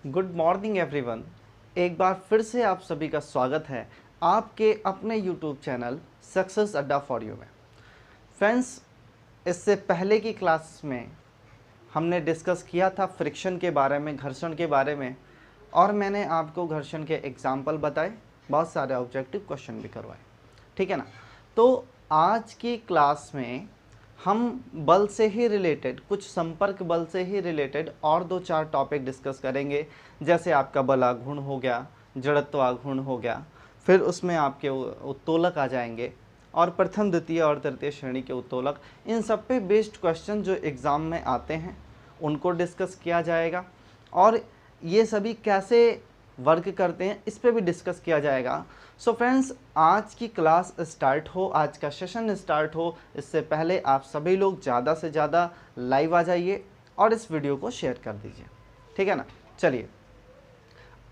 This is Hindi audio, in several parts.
Good morning everyone. एक बार फिर से आप सभी का स्वागत है आपके अपने यूट्यूब चैनल सक्सेस अड्डा फॉर यू में। फ्रेंड्स, इससे पहले की क्लास में हमने डिस्कस किया था फ्रिक्शन के बारे में, घर्षण के बारे में, और मैंने आपको घर्षण के एग्जाम्पल बताए, बहुत सारे ऑब्जेक्टिव क्वेश्चन भी करवाए, ठीक है ना। तो आज की क्लास में हम बल से ही रिलेटेड, कुछ संपर्क बल से ही रिलेटेड और 2-4 टॉपिक डिस्कस करेंगे। जैसे आपका बलाघूर्ण हो गया, जड़त्वाघूर्ण हो गया, फिर उसमें आपके उत्तोलक आ जाएंगे, और प्रथम द्वितीय और तृतीय श्रेणी के उत्तोलक। इन सब पे बेस्ड क्वेश्चन जो एग्ज़ाम में आते हैं उनको डिस्कस किया जाएगा, और ये सभी कैसे वर्क करते हैं इस पे भी डिस्कस किया जाएगा। सो फ्रेंड्स, आज की क्लास स्टार्ट हो, आज का सेशन स्टार्ट हो, इससे पहले आप सभी लोग ज़्यादा से ज़्यादा लाइव आ जाइए और इस वीडियो को शेयर कर दीजिए, ठीक है ना। चलिए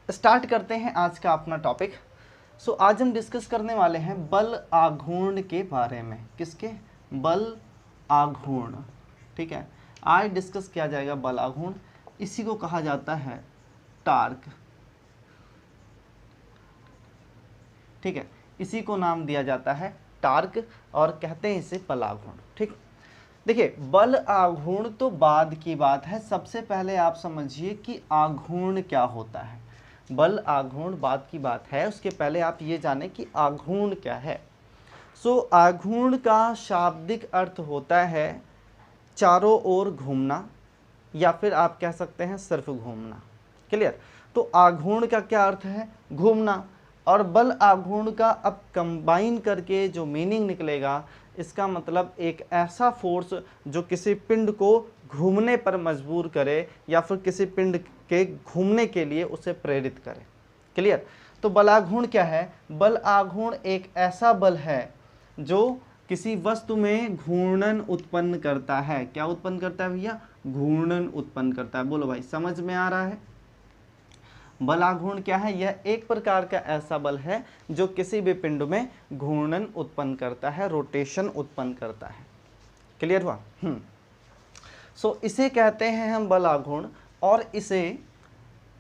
स्टार्ट करते हैं आज का अपना टॉपिक। सो आज हम डिस्कस करने वाले हैं बल आघूर्ण के बारे में। किसके? बल आघूर्ण, ठीक है। आज डिस्कस किया जाएगा बल आघूर्ण। इसी को कहा जाता है टार्क, ठीक है। इसी को नाम दिया जाता है टार्क और कहते हैं इसे बल आघूर्ण, ठीक। देखिए, बल आघूर्ण तो बाद की बात है, सबसे पहले आप समझिए कि आघूर्ण क्या होता है। बल आघूर्ण बाद की बात है, उसके पहले आप ये जानें कि आघूर्ण क्या है। सो आघूर्ण का शाब्दिक अर्थ होता है चारों ओर घूमना, या फिर आप कह सकते हैं सिर्फ घूमना। क्लियर? तो आघूर्ण का क्या अर्थ है? घूमना। और बल आघूर्ण का अब कंबाइन करके जो मीनिंग निकलेगा, इसका मतलब एक ऐसा फोर्स जो किसी पिंड को घूमने पर मजबूर करे, या फिर किसी पिंड के घूमने के लिए उसे प्रेरित करे। क्लियर? तो बल आघूर्ण क्या है? बल आघूर्ण एक ऐसा बल है जो किसी वस्तु में घूर्णन उत्पन्न करता है। क्या उत्पन्न करता है भैया? घूर्णन उत्पन्न करता है। बोलो भाई, समझ में आ रहा है? बल आघूर्ण क्या है? यह एक प्रकार का ऐसा बल है जो किसी भी पिंड में घूर्णन उत्पन्न करता है, रोटेशन उत्पन्न करता है। क्लियर हुआ? सो इसे कहते हैं हम बल आघूर्ण, और इसे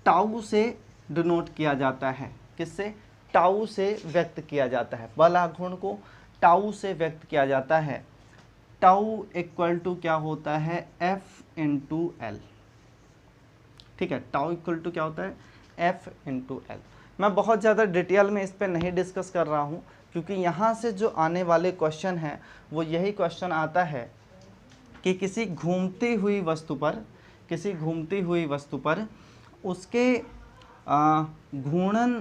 टाउ से डिनोट किया जाता है। किससे? टाउ से व्यक्त किया जाता है। बल आघूर्ण को टाउ से व्यक्त किया जाता है। टाउ इक्वल टू क्या होता है? F इंटू एल, ठीक है। टाउ इक्वल टू क्या होता है? F into L. मैं बहुत ज़्यादा डिटेल में इस पर नहीं डिस्कस कर रहा हूँ, क्योंकि यहाँ से जो आने वाले क्वेश्चन हैं वो यही क्वेश्चन आता है कि किसी घूमती हुई वस्तु पर उसके घूर्णन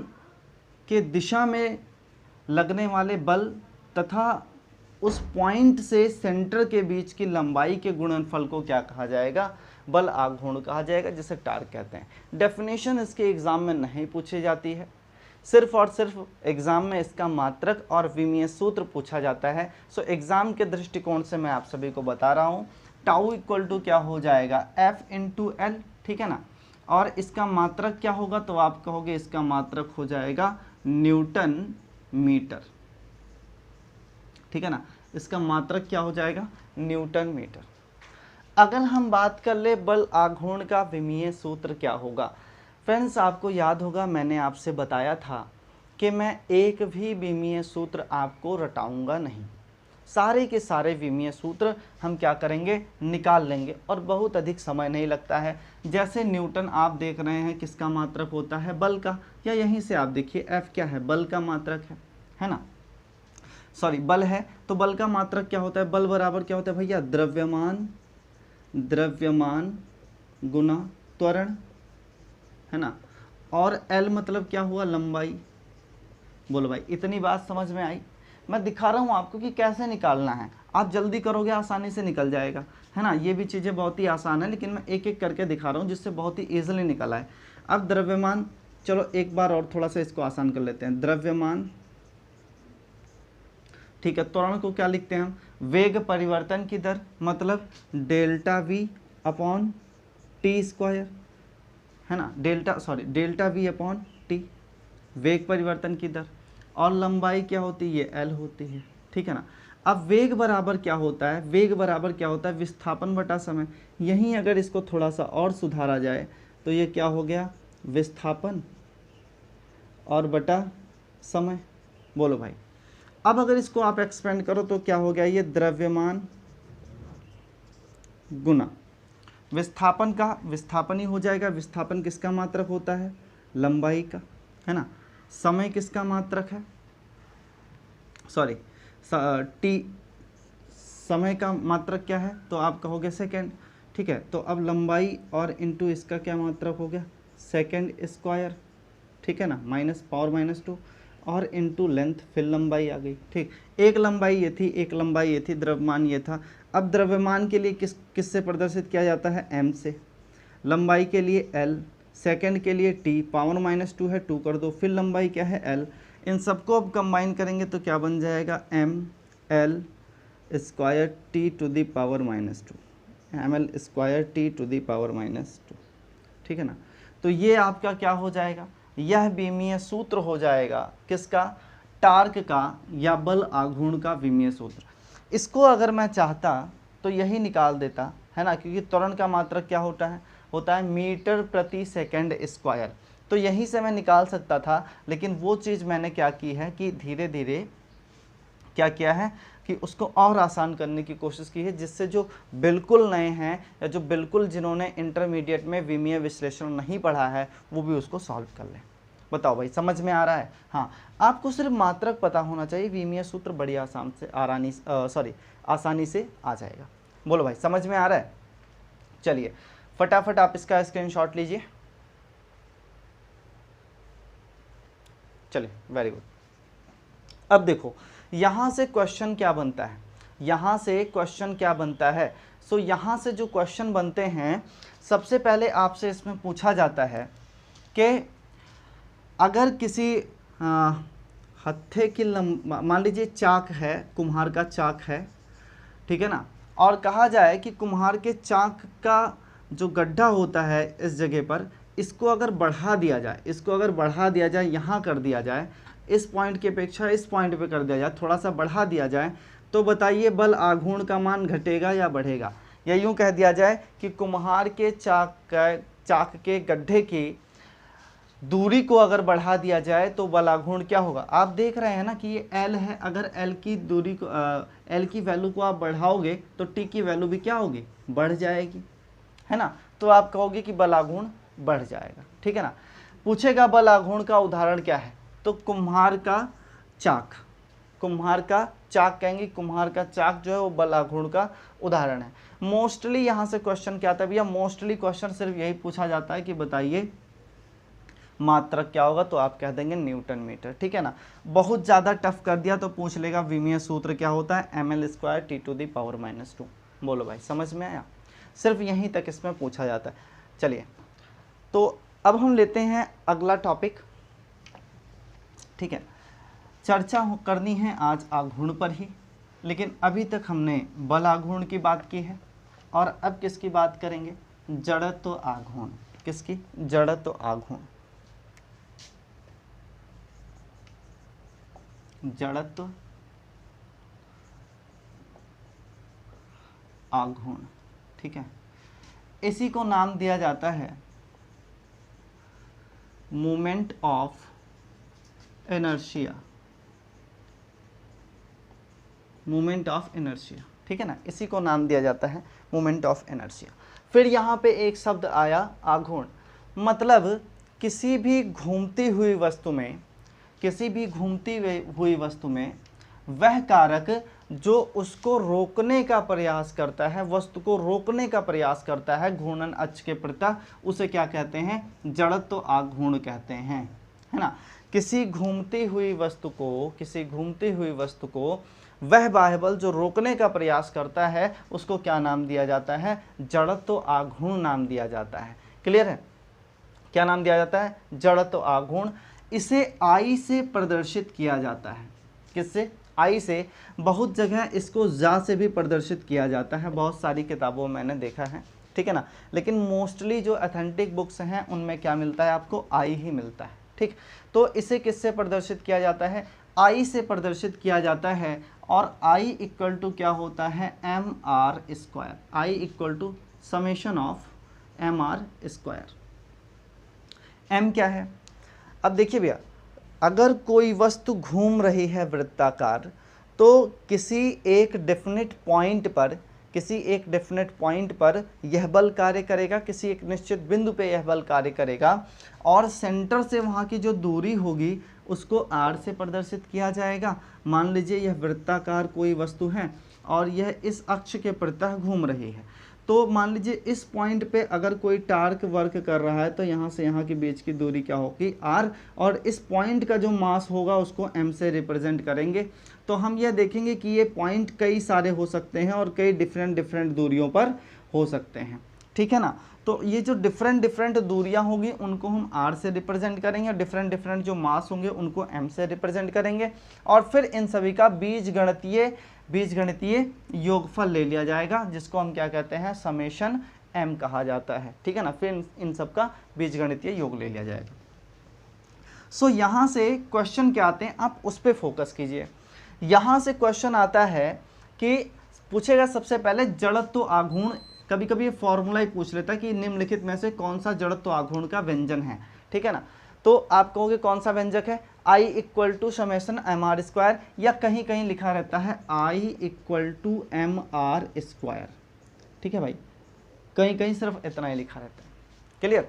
के दिशा में लगने वाले बल तथा उस पॉइंट से सेंटर के बीच की लंबाई के गुणनफल को क्या कहा जाएगा? बल आघूर्ण कहा जाएगा, जिसे टार्क कहते हैं। डेफिनेशन इसके एग्जाम में नहीं पूछी जाती है, सिर्फ और सिर्फ एग्जाम में इसका मात्रक और विमीय सूत्र पूछा जाता है। सो एग्जाम के दृष्टिकोण से मैं आप सभी को बता रहा हूँ, टाउ इक्वल टू क्या हो जाएगा? F इंटू एल, ठीक है ना। और इसका मात्रक क्या होगा? तो आप कहोगे इसका मात्रक हो जाएगा न्यूटन मीटर, ठीक है ना। इसका मात्रक क्या हो जाएगा? Newton metre. अगर हम बात कर ले बल आघूर्ण का विमीय सूत्र क्या होगा? फ्रेंड्स, आपको याद होगा मैंने आपसे बताया था कि मैं एक भी विमीय सूत्र आपको रटाऊंगा नहीं। सारे के सारे विमीय सूत्र हम क्या करेंगे? निकाल लेंगे, और बहुत अधिक समय नहीं लगता है। जैसे न्यूटन आप देख रहे हैं, किसका मात्रक होता है? बल का। या यहीं से आप देखिए F क्या है? बल का मात्रक है ना। सॉरी, बल है तो बल का मात्रक क्या होता है? बल बराबर क्या होता है भैया? द्रव्यमान गुना त्वरण, है ना। और L मतलब क्या हुआ? लंबाई। बोलो भाई, इतनी बात समझ में आई? मैं दिखा रहा हूँ आपको कि कैसे निकालना है। आप जल्दी करोगे आसानी से निकल जाएगा, है ना। ये भी चीज़ें बहुत ही आसान है, लेकिन मैं एक एक करके दिखा रहा हूँ जिससे बहुत ही ईजिली निकल आए। अब द्रव्यमान, चलो एक बार और थोड़ा सा इसको आसान कर लेते हैं। द्रव्यमान, ठीक है। त्वरण को क्या लिखते हैं हम? वेग परिवर्तन की दर, मतलब delta we upon T square, है ना। डेल्टा वी अपॉन टी, वेग परिवर्तन की दर। और लंबाई क्या होती है? एल होती है, ठीक है ना। अब वेग बराबर क्या होता है? वेग बराबर क्या होता है? विस्थापन बटा समय। यहीं अगर इसको थोड़ा सा और सुधारा जाए तो ये क्या हो गया? विस्थापन और बटा समय। बोलो भाई, अब अगर इसको आप एक्सपेंड करो तो क्या हो गया, ये द्रव्यमान गुना विस्थापन का, विस्थापन ही हो जाएगा। विस्थापन किसका मात्रक होता है, लंबाई का, है ना। समय किसका मात्रक है, सॉरी टी, समय का मात्रक क्या है, तो आप कहोगे सेकेंड, ठीक है। तो अब लंबाई और इनटू इसका क्या मात्रक हो गया, सेकेंड स्क्वायर, ठीक है ना, माइनस पावर -2 और इनटू लेंथ, फिर लंबाई आ गई, ठीक। एक लंबाई ये थी, एक लंबाई ये थी, द्रव्यमान ये था। अब द्रव्यमान के लिए किससे प्रदर्शित किया जाता है, m से, लंबाई के लिए l, सेकंड के लिए t, पावर -2 है 2 कर दो, फिर लंबाई क्या है l। इन सबको अब कंबाइन करेंगे तो क्या बन जाएगा, ml square t to the power -2, ml square t to the power -2, ठीक है ना। तो ये आपका क्या हो जाएगा, यह विमीय सूत्र हो जाएगा, किसका, टार्क का या बल आघूर्ण का विमीय सूत्र। इसको अगर मैं चाहता तो यही निकाल देता, है ना, क्योंकि त्वरण का मात्रक क्या होता है मीटर प्रति सेकंड स्क्वायर। तो यहीं से मैं निकाल सकता था, लेकिन वो चीज़ मैंने क्या की है कि धीरे धीरे क्या किया है कि उसको और आसान करने की कोशिश की है, जिससे जो बिल्कुल नए हैं या जो बिल्कुल जिन्होंने इंटरमीडिएट में विमीय विश्लेषण नहीं पढ़ा है वो भी उसको सॉल्व कर लें। बताओ भाई, समझ में आ रहा है। हाँ, आपको सिर्फ मात्रक पता होना चाहिए, विमीय सूत्र बड़ी आसान से आसानी से आ जाएगा। बोलो भाई, समझ में आ रहा है। चलिए फटाफट आप इसका स्क्रीनशॉट लीजिए। चलिए, वेरी गुड। अब देखो यहाँ से क्वेश्चन क्या बनता है, यहाँ से क्वेश्चन क्या बनता है। सो यहाँ से जो क्वेश्चन बनते हैं, सबसे पहले आपसे इसमें पूछा जाता है कि अगर किसी हत्थे की मान लीजिए चाक है, कुम्हार का चाक है, ठीक है ना, और कहा जाए कि कुम्हार के चाक का जो गड्ढा होता है इस जगह पर, इसको अगर बढ़ा दिया जाए, इसको अगर बढ़ा दिया जाए, यहाँ कर दिया जाए, इस पॉइंट की अपेक्षा इस पॉइंट पे कर दिया जाए, थोड़ा सा बढ़ा दिया जाए, तो बताइए बल आघूर्ण का मान घटेगा या बढ़ेगा। या यूँ कह दिया जाए कि कुम्हार के चाक के गड्ढे की दूरी को अगर बढ़ा दिया जाए तो बल आघूर्ण क्या होगा। आप देख रहे हैं ना कि ये L है, अगर L की दूरी को L की वैल्यू को आप बढ़ाओगे तो T की वैल्यू भी क्या होगी, बढ़ जाएगी, है ना। तो आप कहोगे कि बल आघूर्ण बढ़ जाएगा, ठीक है ना। पूछेगा बल आघूर्ण का उदाहरण क्या है, तो कुम्हार का चाक, कुम्हार का चाक कहेंगे, कुम्हार का चाक जो है वो बल आघूर्ण का उदाहरण है। मोस्टली यहाँ से क्वेश्चन क्या आता है भैया, मोस्टली क्वेश्चन सिर्फ यही पूछा जाता है कि बताइए मात्रक क्या होगा, तो आप कह देंगे न्यूटन मीटर, ठीक है ना। बहुत ज़्यादा टफ कर दिया तो पूछ लेगा विमीय सूत्र क्या होता है, ml square t to the power -2। बोलो भाई, समझ में आया। सिर्फ यहीं तक इसमें पूछा जाता है। चलिए, तो अब हम लेते हैं अगला टॉपिक, ठीक है। चर्चा करनी है आज आघूर्ण पर ही, लेकिन अभी तक हमने बल आघूर्ण की बात की है, और अब किसकी बात करेंगे, जड़त्व आघूर्ण। किसकी, जड़त्व आघूर्ण, जड़त्व आघूर्ण, ठीक है। इसी को नाम दिया जाता है moment of inertia, moment of inertia, ठीक है ना। इसी को नाम दिया जाता है मोमेंट ऑफ इनर्शिया। फिर यहाँ पे एक शब्द आया आघूर्ण, मतलब किसी भी घूमती हुई वस्तु में, किसी भी घूमती हुई वस्तु में वह कारक जो उसको रोकने का प्रयास करता है, वस्तु को रोकने का प्रयास करता है घूर्णन अक्ष के प्रति, उसे क्या कहते हैं, जड़त्व आघूर्ण कहते हैं, है ना। किसी घूमती हुई वस्तु को, किसी घूमती हुई वस्तु को वह बाह्य बल जो रोकने का प्रयास करता है उसको क्या नाम दिया जाता है, जड़त्व आघूर्ण नाम दिया जाता है। क्लियर है, क्या नाम दिया जाता है, जड़त्व आघूर्ण। इसे आई से प्रदर्शित किया जाता है, किससे, आई से। बहुत जगह इसको जा से भी प्रदर्शित किया जाता है, बहुत सारी किताबों में मैंने देखा है, ठीक है ना। लेकिन मोस्टली जो ऑथेंटिक बुक्स हैं उनमें क्या मिलता है आपको, आई ही मिलता है, ठीक। तो इसे किससे प्रदर्शित किया जाता है, आई से प्रदर्शित किया जाता है। और आई इक्वल टू क्या होता है, m r square, I equal to summation of m r square. M क्या है? अब देखिए भैया, अगर कोई वस्तु घूम रही है वृत्ताकार तो किसी एक डेफिनेट पॉइंट पर यह बल कार्य करेगा, किसी एक निश्चित बिंदु पे यह बल कार्य करेगा और सेंटर से वहाँ की जो दूरी होगी उसको r से प्रदर्शित किया जाएगा। मान लीजिए यह वृत्ताकार कोई वस्तु है और यह इस अक्ष के प्रतः घूम रही है, तो मान लीजिए इस पॉइंट पे अगर कोई टार्क वर्क कर रहा है तो यहाँ से यहाँ के बीच की दूरी क्या होगी? r, और इस पॉइंट का जो मास होगा उसको m से रिप्रेजेंट करेंगे। तो हम यह देखेंगे कि ये पॉइंट कई सारे हो सकते हैं और कई डिफरेंट दूरियों पर हो सकते हैं, ठीक है ना। तो ये जो डिफरेंट दूरियां होगी उनको हम r से रिप्रेजेंट करेंगे और डिफरेंट जो मास होंगे उनको m से रिप्रेजेंट करेंगे और फिर इन सभी का बीजगणितीय योगफल ले लिया जाएगा, जिसको हम क्या कहते हैं? समेशन m कहा जाता है, ठीक है ना। फिर इन सब का बीजगणितीय योग ले लिया जाएगा। सो यहाँ से क्वेश्चन क्या आते हैं, आप उस पर फोकस कीजिए। यहाँ से क्वेश्चन आता है कि पूछेगा सबसे पहले जड़त्व आघूर्ण, कभी कभी ये फॉर्मूला ही पूछ लेता है कि निम्नलिखित में से कौन सा जड़त्व आघूर्ण का व्यंजन है, ठीक है ना। तो आप कहोगे कौन सा व्यंजक है? I = समेशन mr², या कहीं कहीं लिखा रहता है I = mr², ठीक है भाई, कहीं कहीं सिर्फ इतना ही लिखा रहता है। क्लियर?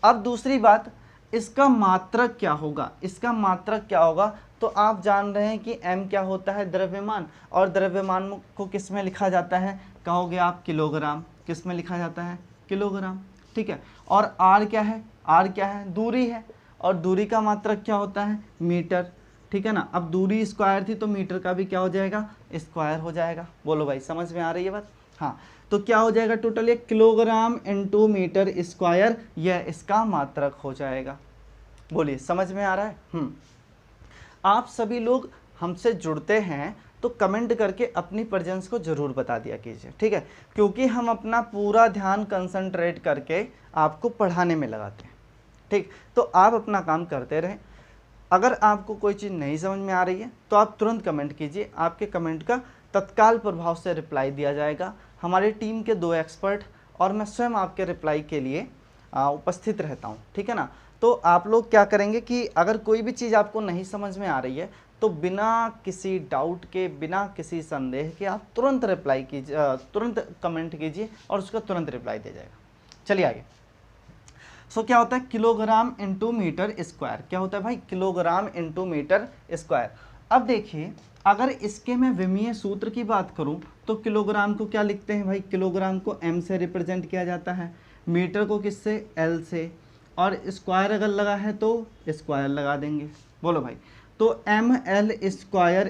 अब दूसरी बात, इसका मात्रक क्या होगा? इसका मात्रक क्या होगा? तो आप जान रहे हैं कि m क्या होता है? द्रव्यमान, और द्रव्यमान को किस में लिखा जाता है? कहोगे आप किलोग्राम। किस में लिखा जाता है? किलोग्राम, ठीक है। और r क्या है? r क्या है? दूरी है, और दूरी का मात्रक क्या होता है? मीटर, ठीक है ना। अब दूरी स्क्वायर थी तो मीटर का भी क्या हो जाएगा? स्क्वायर हो जाएगा। बोलो भाई, समझ में आ रही है बात? हाँ, तो क्या हो जाएगा टोटल? ये किलोग्राम × मीटर स्क्वायर, यह इसका मात्रक हो जाएगा। बोलिए, समझ में आ रहा है? आप सभी लोग हमसे जुड़ते हैं तो कमेंट करके अपनी प्रेजेंस को ज़रूर बता दिया कीजिए, ठीक है, क्योंकि हम अपना पूरा ध्यान कंसंट्रेट करके आपको पढ़ाने में लगाते हैं, ठीक। तो आप अपना काम करते रहें। अगर आपको कोई चीज़ नहीं समझ में आ रही है तो आप तुरंत कमेंट कीजिए, आपके कमेंट का तत्काल प्रभाव से रिप्लाई दिया जाएगा। हमारी टीम के 2 एक्सपर्ट और मैं स्वयं आपके रिप्लाई के लिए उपस्थित रहता हूँ, ठीक है ना। तो आप लोग क्या करेंगे कि अगर कोई भी चीज़ आपको नहीं समझ में आ रही है तो बिना किसी डाउट के, बिना किसी संदेह के आप तुरंत रिप्लाई कीजिए, तुरंत कमेंट कीजिए और उसका तुरंत रिप्लाई दिया जाएगा। चलिए आगे। सो क्या होता है? Kilogram × metre square. क्या होता है भाई? Kilogram × metre square. अब देखिए, अगर इसके मैं विमीय सूत्र की बात करूं तो किलोग्राम को क्या लिखते हैं भाई? किलोग्राम को m से रिप्रेजेंट किया जाता है, मीटर को किससे? l से, और स्क्वायर अगर लगा है तो स्क्वायर लगा देंगे। बोलो भाई, तो ml²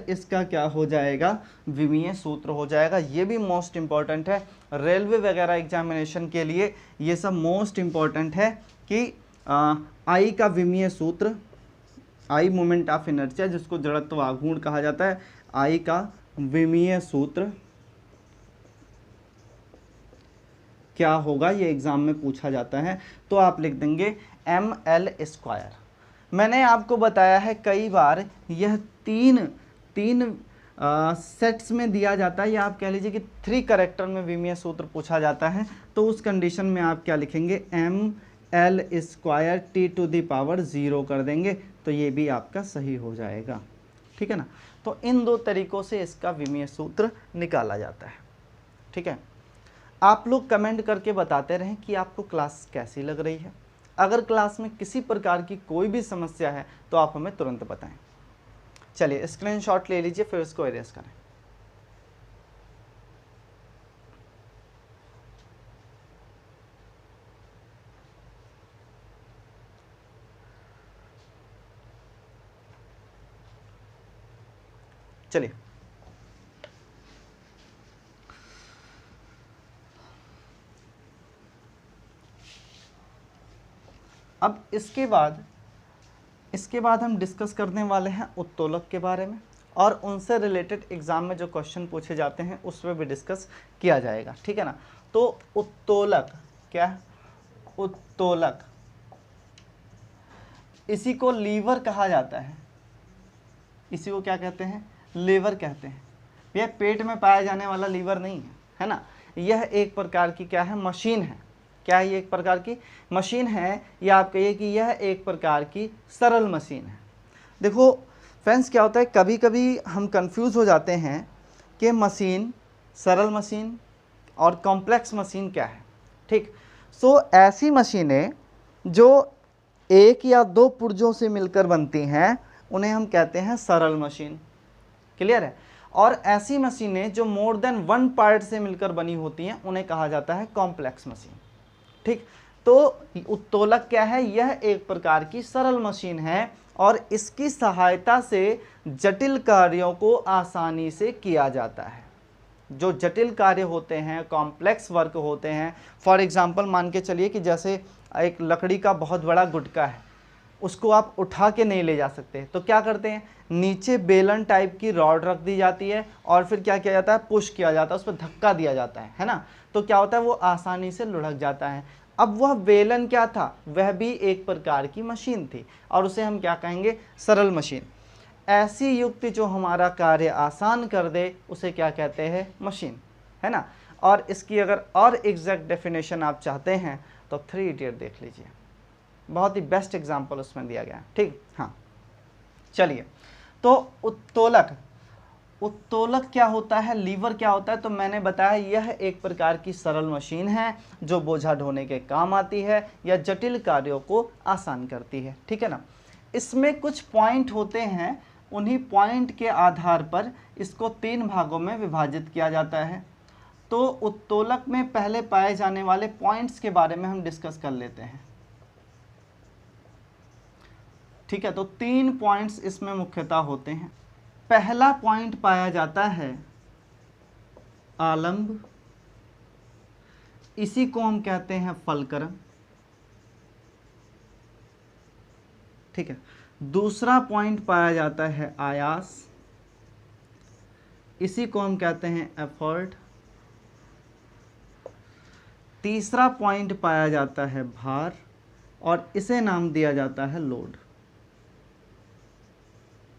इसका क्या हो जाएगा? विमीय सूत्र हो जाएगा। ये भी मोस्ट इम्पॉर्टेंट है, रेलवे वगैरह एग्जामिनेशन के लिए ये सब मोस्ट इम्पॉर्टेंट है कि I का विमीय सूत्र, I मोमेंट ऑफ इनर्शिया, जिसको जड़त्व आघूर्ण कहा जाता है, I का विमीय सूत्र क्या होगा, ये एग्जाम में पूछा जाता है। तो आप लिख देंगे ml²। मैंने आपको बताया है कई बार, यह तीन सेट्स में दिया जाता है, या आप कह लीजिए कि 3 कैरेक्टर में विमीय सूत्र पूछा जाता है। तो उस कंडीशन में आप क्या लिखेंगे? ml² t⁻0 कर देंगे, तो ये भी आपका सही हो जाएगा, ठीक है ना। तो इन 2 तरीकों से इसका विमीय सूत्र निकाला जाता है, ठीक है। आप लोग कमेंट करके बताते रहें कि आपको क्लास कैसी लग रही है। अगर क्लास में किसी प्रकार की कोई भी समस्या है तो आप हमें तुरंत बताएं। चलिए स्क्रीनशॉट ले लीजिए, फिर इसको इरेज करें। चलिए, अब इसके बाद हम डिस्कस करने वाले हैं उत्तोलक के बारे में, और उनसे रिलेटेड एग्जाम में जो क्वेश्चन पूछे जाते हैं उस पर भी डिस्कस किया जाएगा, ठीक है ना। तो उत्तोलक क्या है? उत्तोलक, इसी को लीवर कहा जाता है। इसी को क्या कहते हैं? लीवर कहते हैं। यह पेट में पाया जाने वाला लीवर नहीं है, है ना। यह एक प्रकार की क्या है? मशीन है, क्या है ये? एक प्रकार की मशीन है, या आप कहिए कि यह एक प्रकार की सरल मशीन है। देखो फ्रेंड्स, क्या होता है, कभी कभी हम कंफ्यूज हो जाते हैं कि मशीन, सरल मशीन और कॉम्प्लेक्स मशीन क्या है। ठीक, सो ऐसी मशीनें जो एक या दो पुर्जों से मिलकर बनती हैं उन्हें हम कहते हैं सरल मशीन। क्लियर है? और ऐसी मशीनें जो मोर देन वन पार्ट से मिलकर बनी होती हैं उन्हें कहा जाता है कॉम्प्लेक्स मशीन। ठीक, तो उत्तोलक क्या है? यह एक प्रकार की सरल मशीन है और इसकी सहायता से जटिल कार्यों को आसानी से किया जाता है। जो जटिल कार्य होते हैं, कॉम्प्लेक्स वर्क होते हैं, फॉर एग्जांपल मान के चलिए कि जैसे एक लकड़ी का बहुत बड़ा गुटका है, उसको आप उठा के नहीं ले जा सकते, तो क्या करते हैं, नीचे बेलन टाइप की रॉड रख दी जाती है और फिर क्या किया जाता है, पुश किया जाता है, उस पर धक्का दिया जाता है ना, तो क्या होता है, वो आसानी से लुढ़क जाता है। अब वह बेलन क्या था, वह भी एक प्रकार की मशीन थी और उसे हम क्या कहेंगे, सरल मशीन। ऐसी युक्ति जो हमारा कार्य आसान कर दे उसे क्या कहते हैं, मशीन, है ना। और इसकी अगर और एग्जैक्ट डेफिनेशन आप चाहते हैं तो 3 इडियट देख लीजिए, बहुत ही बेस्ट एग्जाम्पल उसमें दिया गया है। ठीक, हाँ चलिए, तो उत्तोलक, उत्तोलक क्या होता है, लीवर क्या होता है, तो मैंने बताया यह एक प्रकार की सरल मशीन है जो बोझा ढोने के काम आती है या जटिल कार्यों को आसान करती है। ठीक है ना। इसमें कुछ पॉइंट होते हैं, उन्हीं पॉइंट के आधार पर इसको 3 भागों में विभाजित किया जाता है। तो उत्तोलक में पहले पाए जाने वाले पॉइंट्स के बारे में हम डिस्कस कर लेते हैं। ठीक है, तो 3 पॉइंट्स इसमें मुख्यतः होते हैं। पहला पॉइंट पाया जाता है आलंब, इसी को हम कहते हैं फलक्रम। ठीक है, दूसरा पॉइंट पाया जाता है आयास, इसी को हम कहते हैं एफर्ट। तीसरा पॉइंट पाया जाता है भार और इसे नाम दिया जाता है लोड,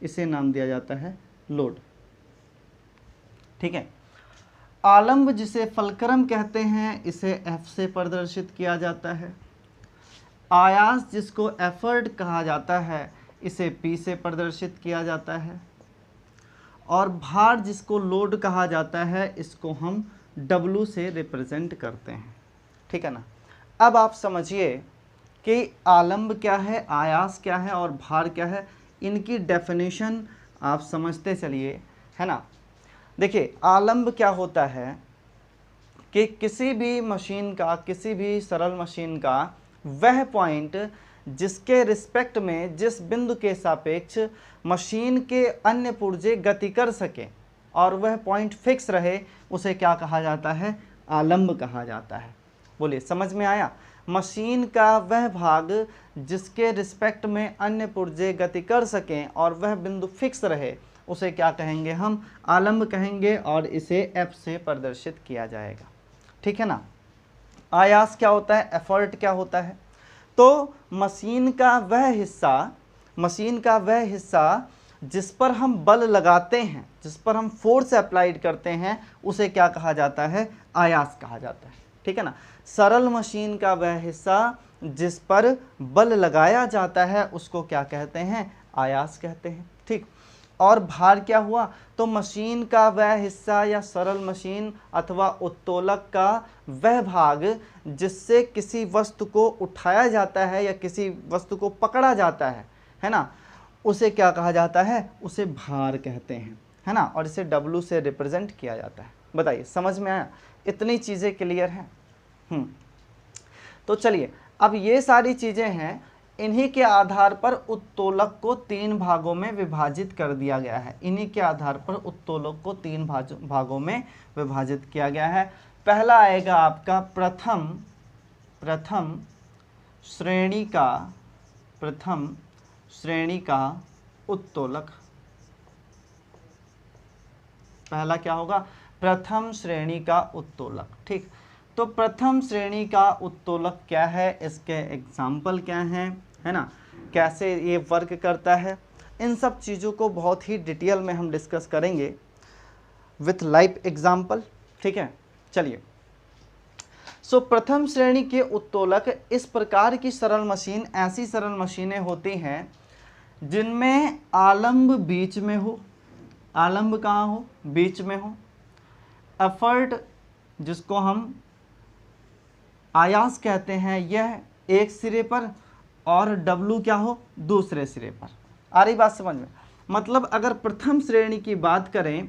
इसे नाम दिया जाता है लोड। ठीक है, आलंब जिसे फलक्रम कहते हैं इसे एफ से प्रदर्शित किया जाता है। आयास जिसको एफर्ट कहा जाता है इसे पी से प्रदर्शित किया जाता है। और भार जिसको लोड कहा जाता है इसको हम डब्लू से रिप्रेजेंट करते हैं। ठीक है ना। अब आप समझिए कि आलंब क्या है, आयास क्या है और भार क्या है, इनकी डेफिनेशन आप समझते चलिए, है ना। देखिए आलंब क्या होता है कि किसी भी मशीन का, किसी भी सरल मशीन का वह पॉइंट जिसके रिस्पेक्ट में, जिस बिंदु के सापेक्ष मशीन के अन्य पुर्जे गति कर सके और वह पॉइंट फिक्स रहे, उसे क्या कहा जाता है, आलंब कहा जाता है। बोलिए समझ में आया। मशीन का वह भाग जिसके रिस्पेक्ट में अन्य पुर्जे गति कर सकें और वह बिंदु फिक्स रहे उसे क्या कहेंगे, हम आलंब कहेंगे और इसे एफ से प्रदर्शित किया जाएगा। ठीक है ना। आयास क्या होता है, एफर्ट क्या होता है, तो मशीन का वह हिस्सा, मशीन का वह हिस्सा जिस पर हम बल लगाते हैं, जिस पर हम फोर्स अप्लाइड करते हैं उसे क्या कहा जाता है, आयास कहा जाता है। ठीक है ना। सरल मशीन का वह हिस्सा जिस पर बल लगाया जाता है उसको क्या कहते हैं, आयास कहते हैं। ठीक। और भार क्या हुआ, तो मशीन का वह हिस्सा या सरल मशीन अथवा उत्तोलक का वह भाग जिससे किसी वस्तु को उठाया जाता है या किसी वस्तु को पकड़ा जाता है ना, उसे क्या कहा जाता है, उसे भार कहते हैं, है ना। और इसे डब्लू से रिप्रेजेंट किया जाता है। बताइए समझ में आया, इतनी चीज़ें क्लियर हैं। तो चलिए, अब ये सारी चीज़ें हैं, इन्हीं के आधार पर उत्तोलक को 3 भागों में विभाजित कर दिया गया है। इन्हीं के आधार पर उत्तोलक को 3 भागों में विभाजित किया गया है। पहला आएगा आपका प्रथम श्रेणी का उत्तोलक। पहला क्या होगा, प्रथम श्रेणी का उत्तोलक। ठीक। तो प्रथम श्रेणी का उत्तोलक क्या है, इसके एग्जाम्पल क्या हैं, है ना, कैसे ये वर्क करता है, इन सब चीज़ों को बहुत ही डिटेल में हम डिस्कस करेंगे विथ लाइव एग्जाम्पल। ठीक है, चलिए सो प्रथम श्रेणी के उत्तोलक इस प्रकार की सरल मशीन, ऐसी सरल मशीनें होती हैं जिनमें आलंब बीच में हो, आलंब कहाँ हो, बीच में हो, एफर्ट जिसको हम आयास कहते हैं यह एक सिरे पर, और डब्लू क्या हो, दूसरे सिरे पर। आ रही बात समझ में? मतलब अगर प्रथम श्रेणी की बात करें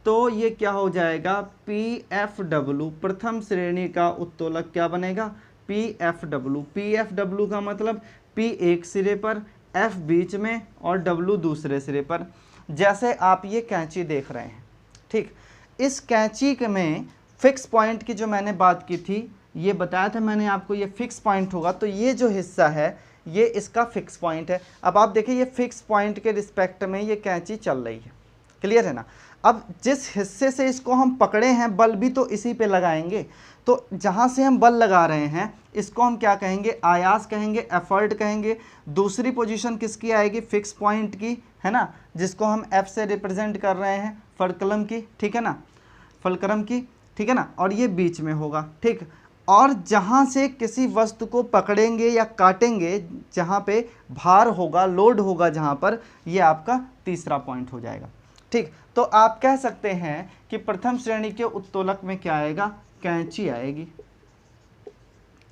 तो ये क्या हो जाएगा, पी एफ डब्लू, प्रथम श्रेणी का उत्तोलक क्या बनेगा, P F W. P F W का मतलब पी एक सिरे पर, एफ बीच में और डब्लू दूसरे सिरे पर। जैसे आप ये कैंची देख रहे हैं, ठीक, इस कैंची में फिक्स पॉइंट की जो मैंने बात की थी, ये बताया था मैंने आपको, ये फिक्स पॉइंट होगा, तो ये जो हिस्सा है ये इसका फिक्स पॉइंट है। अब आप देखिए ये फिक्स पॉइंट के रिस्पेक्ट में ये कैंची चल रही है, क्लियर है ना। अब जिस हिस्से से इसको हम पकड़े हैं, बल भी तो इसी पे लगाएंगे, तो जहाँ से हम बल लगा रहे हैं इसको हम क्या कहेंगे, आयास कहेंगे, एफर्ट कहेंगे। दूसरी पोजीशन किसकी आएगी, फिक्स पॉइंट की, है ना, जिसको हम एफ से रिप्रेजेंट कर रहे हैं, फलक्रम की, ठीक है ना, फलक्रम की, ठीक है ना, और ये बीच में होगा, ठीक। और जहाँ से किसी वस्तु को पकड़ेंगे या काटेंगे, जहाँ पे भार होगा, लोड होगा जहाँ पर, ये आपका तीसरा पॉइंट हो जाएगा, ठीक। तो आप कह सकते हैं कि प्रथम श्रेणी के उत्तोलक में क्या आएगा, कैंची आएगी,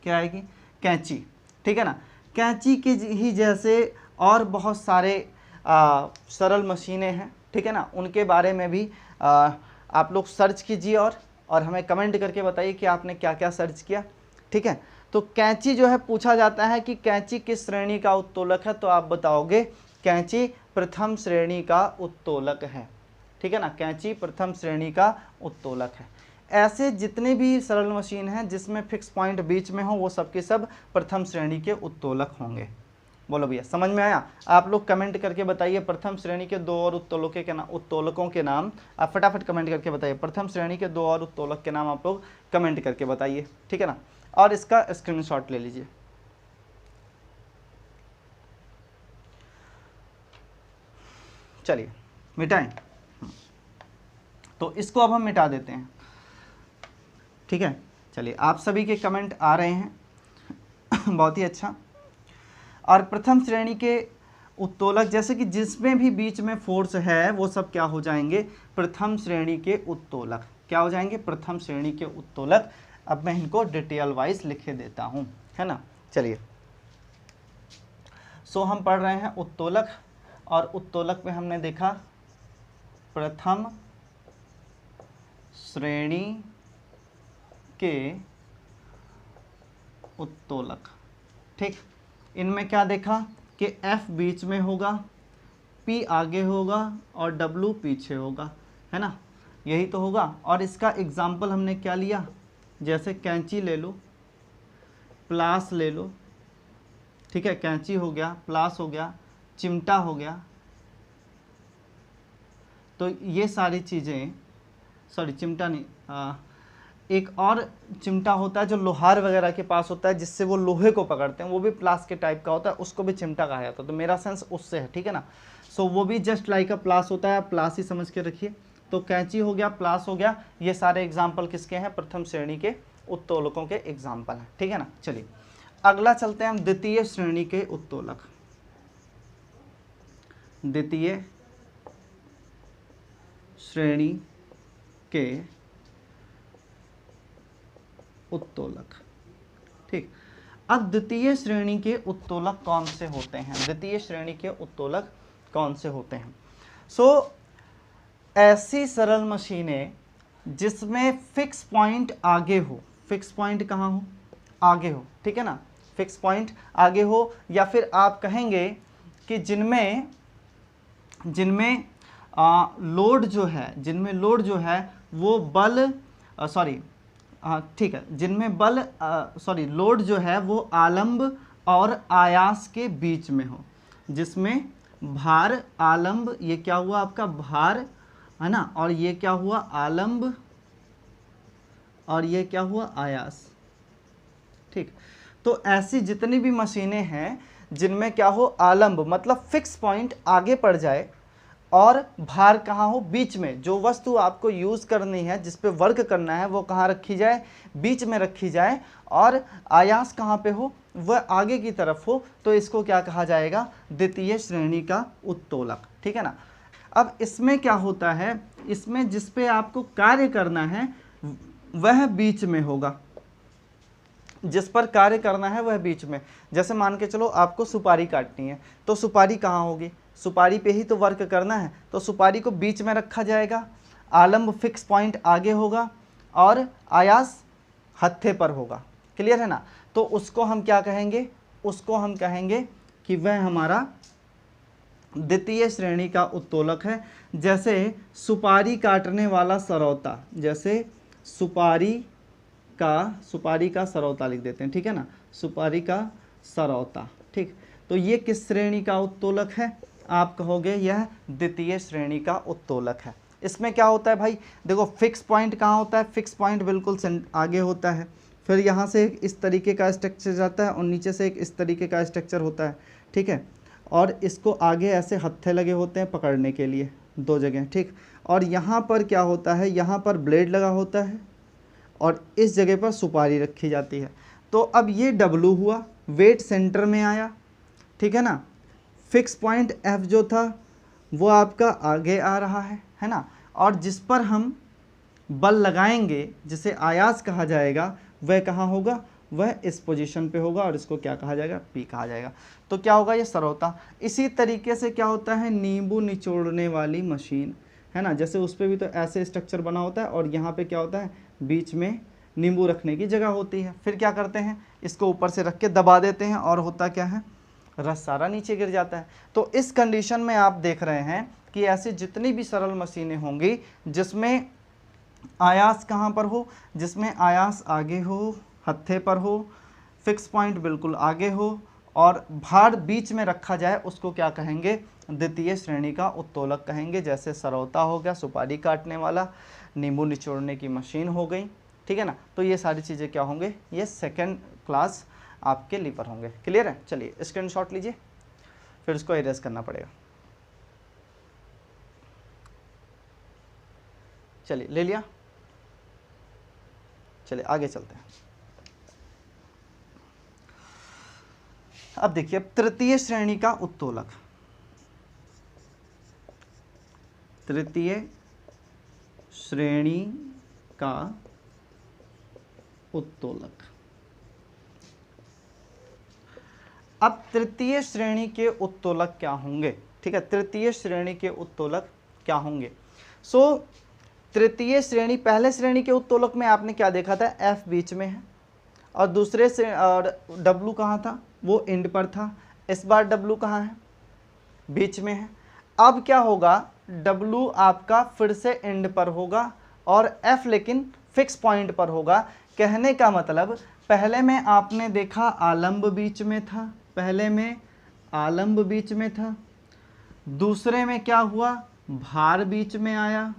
क्या आएगी, कैंची, ठीक है ना। कैंची के ही जैसे और बहुत सारे सरल मशीनें हैं, ठीक है ना, उनके बारे में भी आप लोग सर्च कीजिए और हमें कमेंट करके बताइए कि आपने क्या क्या सर्च किया, ठीक है। तो कैंची जो है, पूछा जाता है कि कैंची किस श्रेणी का उत्तोलक है, तो आप बताओगे कैंची प्रथम श्रेणी का उत्तोलक है, ठीक है ना, कैंची प्रथम श्रेणी का उत्तोलक है। ऐसे जितने भी सरल मशीन हैं जिसमें फिक्स पॉइंट बीच में हो, वो सब के सब प्रथम श्रेणी के उत्तोलक होंगे। बोलो भैया, समझ में आया? आप लोग कमेंट करके बताइए प्रथम श्रेणी के दो और उत्तोलकों के नाम आप फटाफट कमेंट करके बताइए। प्रथम श्रेणी के दो और उत्तोलक के नाम आप लोग कमेंट करके बताइए, ठीक है ना, और इसका स्क्रीनशॉट ले लीजिए। चलिए मिटाएं, तो इसको अब हम मिटा देते हैं, ठीक है। चलिए, आप सभी के कमेंट आ रहे हैं बहुत ही अच्छा। और प्रथम श्रेणी के उत्तोलक, जैसे कि जिसमें भी बीच में फोर्स है, वो सब क्या हो जाएंगे, प्रथम श्रेणी के उत्तोलक। क्या हो जाएंगे, प्रथम श्रेणी के उत्तोलक। अब मैं इनको डिटेल वाइज लिखे देता हूं, है ना। चलिए, सो हम पढ़ रहे हैं उत्तोलक, और उत्तोलक में हमने देखा प्रथम श्रेणी के उत्तोलक, ठीक। इनमें क्या देखा कि F बीच में होगा, P आगे होगा और W पीछे होगा, है ना, यही तो होगा। और इसका एग्जाम्पल हमने क्या लिया, जैसे कैंची ले लो, प्लास ले लो, ठीक है, कैंची हो गया, प्लास हो गया, चिमटा हो गया। तो ये सारी चीज़ें, सॉरी चिमटा नहीं, एक और चिमटा होता है जो लोहार वगैरह के पास होता है, जिससे वो लोहे को पकड़ते हैं, वो भी प्लास के टाइप का होता है, उसको भी चिमटा कहा जाता है। तो मेरा सेंस उससे है, ठीक है ना। सो वो भी जस्ट लाइक अ प्लास होता है, प्लास ही समझ के रखिए। तो कैंची हो गया, प्लास हो गया, ये सारे एग्जाम्पल किसके हैं, प्रथम श्रेणी के उत्तोलकों के एग्जाम्पल हैं, ठीक है ना। चलिए अगला चलते हैं हम, द्वितीय श्रेणी के उत्तोलक। द्वितीय श्रेणी के उत्तोलक, ठीक। अब द्वितीय श्रेणी के उत्तोलक कौन से होते हैं, द्वितीय श्रेणी के उत्तोलक कौन से होते हैं। सो ऐसी सरल मशीनें जिसमें फिक्स पॉइंट आगे हो, फिक्स पॉइंट कहाँ हो, आगे हो, ठीक है ना, फिक्स पॉइंट आगे हो, या फिर आप कहेंगे कि जिनमें लोड जो है, जिनमें लोड जो है वो बल, सॉरी ठीक है, जिनमें बल लोड जो है वो आलंब और आयास के बीच में हो, जिसमें भार आलंब, ये क्या हुआ आपका भार, है ना, और ये क्या हुआ आलंब, और ये क्या हुआ आयास, ठीक। तो ऐसी जितनी भी मशीनें हैं जिनमें क्या हो, आलंब मतलब फिक्स पॉइंट आगे पड़ जाए, और भार कहाँ हो, बीच में। जो वस्तु आपको यूज़ करनी है, जिस पे वर्क करना है, वो कहाँ रखी जाए, बीच में रखी जाए, और आयास कहाँ पे हो, वह आगे की तरफ हो, तो इसको क्या कहा जाएगा, द्वितीय श्रेणी का उत्तोलक। ठीक है ना। अब इसमें क्या होता है, इसमें जिस पे आपको कार्य करना है वह बीच में होगा, जिस पर कार्य करना है वह बीच में। जैसे मान के चलो आपको सुपारी काटनी है, तो सुपारी कहाँ होगी, सुपारी पे ही तो वर्क करना है, तो सुपारी को बीच में रखा जाएगा, आलम्ब फिक्स पॉइंट आगे होगा और आयास हत्थे पर होगा। क्लियर है ना। तो उसको हम क्या कहेंगे, उसको हम कहेंगे कि वह हमारा द्वितीय श्रेणी का उत्तोलक है। जैसे सुपारी काटने वाला सरौता, जैसे सुपारी का सरौता लिख देते हैं। ठीक है ना, सुपारी का सरौता। ठीक, तो ये किस श्रेणी का उत्तोलक है, आप कहोगे यह द्वितीय श्रेणी का उत्तोलक है। इसमें क्या होता है भाई, देखो फिक्स पॉइंट कहाँ होता है, फिक्स पॉइंट बिल्कुल आगे होता है, फिर यहाँ से एक इस तरीके का स्ट्रक्चर जाता है और नीचे से एक इस तरीके का स्ट्रक्चर होता है। ठीक है, और इसको आगे ऐसे हत्थे लगे होते हैं पकड़ने के लिए, दो जगह। ठीक, और यहाँ पर क्या होता है, यहाँ पर ब्लेड लगा होता है और इस जगह पर सुपारी रखी जाती है। तो अब ये डब्लू हुआ, वेट सेंटर में आया। ठीक है ना, फिक्स पॉइंट एफ जो था वो आपका आगे आ रहा है ना, और जिस पर हम बल लगाएंगे, जिसे आयास कहा जाएगा, वह कहाँ होगा, वह इस पोजीशन पे होगा और इसको क्या कहा जाएगा, पी कहा जाएगा। तो क्या होगा, ये सरौता। इसी तरीके से क्या होता है, नींबू निचोड़ने वाली मशीन, है ना, जैसे उस पर भी तो ऐसे स्ट्रक्चर बना होता है और यहाँ पे क्या होता है, बीच में नींबू रखने की जगह होती है। फिर क्या करते हैं, इसको ऊपर से रख के दबा देते हैं और होता क्या है, रस सारा नीचे गिर जाता है। तो इस कंडीशन में आप देख रहे हैं कि ऐसी जितनी भी सरल मशीनें होंगी जिसमें आयास कहाँ पर हो, जिसमें आयास आगे हो, हत्थे पर हो, फिक्स पॉइंट बिल्कुल आगे हो और भार बीच में रखा जाए, उसको क्या कहेंगे, द्वितीय श्रेणी का उत्तोलक कहेंगे। जैसे सरौता हो गया, सुपारी काटने वाला, नींबू निचोड़ने की मशीन हो गई। ठीक है ना, तो ये सारी चीज़ें क्या होंगे, ये सेकंड क्लास आपके लीवर होंगे। क्लियर है। चलिए स्क्रीनशॉट लीजिए, फिर इसको इरेज करना पड़ेगा। चलिए ले लिया, चलिए आगे चलते हैं। अब देखिए, अब तृतीय श्रेणी का उत्तोलक, तृतीय श्रेणी का उत्तोलक। अब तृतीय श्रेणी के उत्तोलक क्या होंगे। ठीक है, तृतीय श्रेणी के उत्तोलक क्या होंगे। सो तृतीय श्रेणी, पहले श्रेणी के उत्तोलक में आपने क्या देखा था, एफ बीच में है और दूसरे से और डब्लू कहाँ था, वो एंड पर था। इस बार डब्लू कहाँ है, बीच में है। अब क्या होगा, डब्लू आपका फिर से एंड पर होगा और एफ लेकिन फिक्स पॉइंट पर होगा। कहने का मतलब, पहले में आपने देखा आलंब बीच में था, पहले में आलंब बीच में था, दूसरे में क्या हुआ, भार बीच में आया,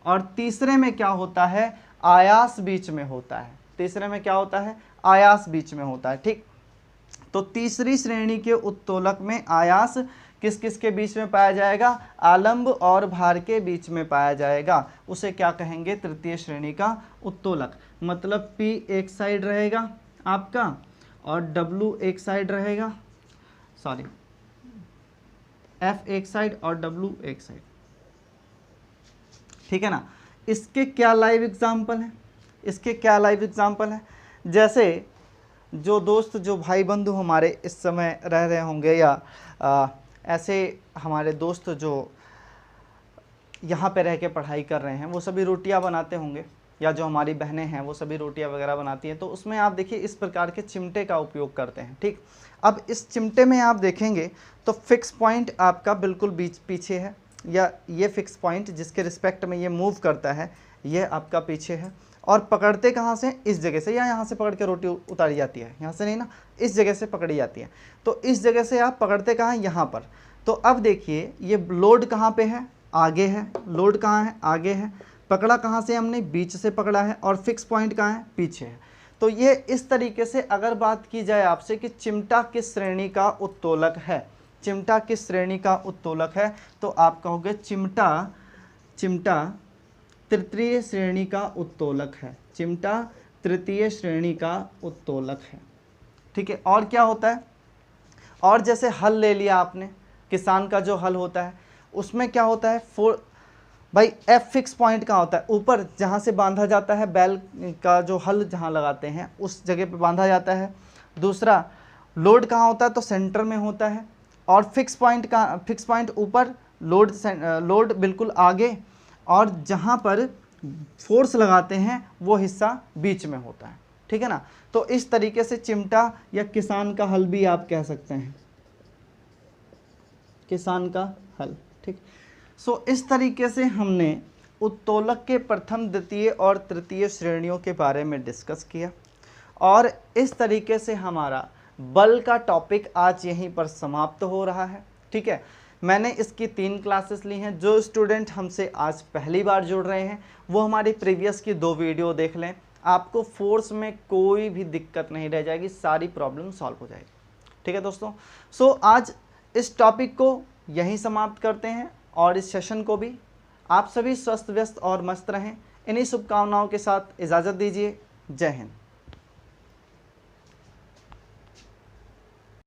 और तीसरे में क्या होता है, आयास बीच में होता है। तीसरे में क्या होता है, आयास बीच में होता है। ठीक, तो तीसरी श्रेणी के उत्तोलक में आयास किस किस के बीच में पाया जाएगा, आलंब और भार के बीच में पाया जाएगा। उसे क्या कहेंगे, तृतीय श्रेणी का उत्तोलक। मतलब P एक साइड रहेगा आपका और W एक साइड रहेगा, सॉरी F एक साइड और W एक साइड। ठीक है ना। इसके क्या लाइव एग्जाम्पल हैं, इसके क्या लाइव एग्जाम्पल हैं, जैसे जो दोस्त, जो भाई बंधु हमारे इस समय रह रहे होंगे या ऐसे हमारे दोस्त जो यहाँ पे रह के पढ़ाई कर रहे हैं, वो सभी रोटियाँ बनाते होंगे, या जो हमारी बहनें हैं वो सभी रोटियाँ वगैरह बनाती हैं। तो उसमें आप देखिए इस प्रकार के चिमटे का उपयोग करते हैं। ठीक, अब इस चिमटे में आप देखेंगे तो फिक्स पॉइंट आपका बिल्कुल बीच पीछे है, या ये फिक्स पॉइंट जिसके रिस्पेक्ट में ये मूव करता है ये आपका पीछे है। और पकड़ते कहाँ से, इस जगह से, या यहाँ से पकड़ के रोटी उतारी जाती है, यहाँ से नहीं ना, इस जगह से पकड़ी जाती है। तो इस जगह से आप पकड़ते कहाँ, यहाँ पर। तो अब देखिए ये लोड कहाँ पे है, आगे है, लोड कहाँ है, आगे है, पकड़ा कहाँ से हमने, बीच से पकड़ा है, और फिक्स पॉइंट कहाँ है, पीछे है। तो ये इस तरीके से अगर बात की जाए आपसे कि चिमटा किस श्रेणी का उत्तोलक है, चिमटा किस श्रेणी का उत्तोलक है? तो आप कहोगे चिमटा तृतीय श्रेणी का उत्तोलक है। चिमटा तृतीय श्रेणी का उत्तोलक है। ठीक है, और क्या होता है? और जैसे हल ले लिया आपने, किसान का जो हल होता है उसमें क्या होता है? भाई एफ फिक्स पॉइंट कहाँ होता है? ऊपर जहाँ से बांधा जाता है, बैल का जो हल जहाँ लगाते हैं उस जगह पे बांधा जाता है। दूसरा, लोड कहाँ होता है? तो सेंटर में होता है। और फिक्स पॉइंट ऊपर, लोड बिल्कुल आगे, और जहाँ पर फोर्स लगाते हैं वो हिस्सा बीच में होता है। ठीक है ना? तो इस तरीके से चिमटा या किसान का हल भी आप कह सकते हैं, किसान का हल। ठीक, सो इस तरीके से हमने उत्तोलक के प्रथम, द्वितीय और तृतीय श्रेणियों के बारे में डिस्कस किया, और इस तरीके से हमारा बल का टॉपिक आज यहीं पर समाप्त हो रहा है। ठीक है, मैंने इसकी 3 क्लासेस ली हैं। जो स्टूडेंट हमसे आज पहली बार जुड़ रहे हैं वो हमारी प्रीवियस की 2 वीडियो देख लें, आपको फोर्स में कोई भी दिक्कत नहीं रह जाएगी, सारी प्रॉब्लम सॉल्व हो जाएगी। ठीक है दोस्तों, सो आज इस टॉपिक को यहीं समाप्त करते हैं, और इस सेशन को भी। आप सभी स्वस्थ, व्यस्त और मस्त रहें। इन्हीं शुभकामनाओं के साथ इजाज़त दीजिए। जय हिंद।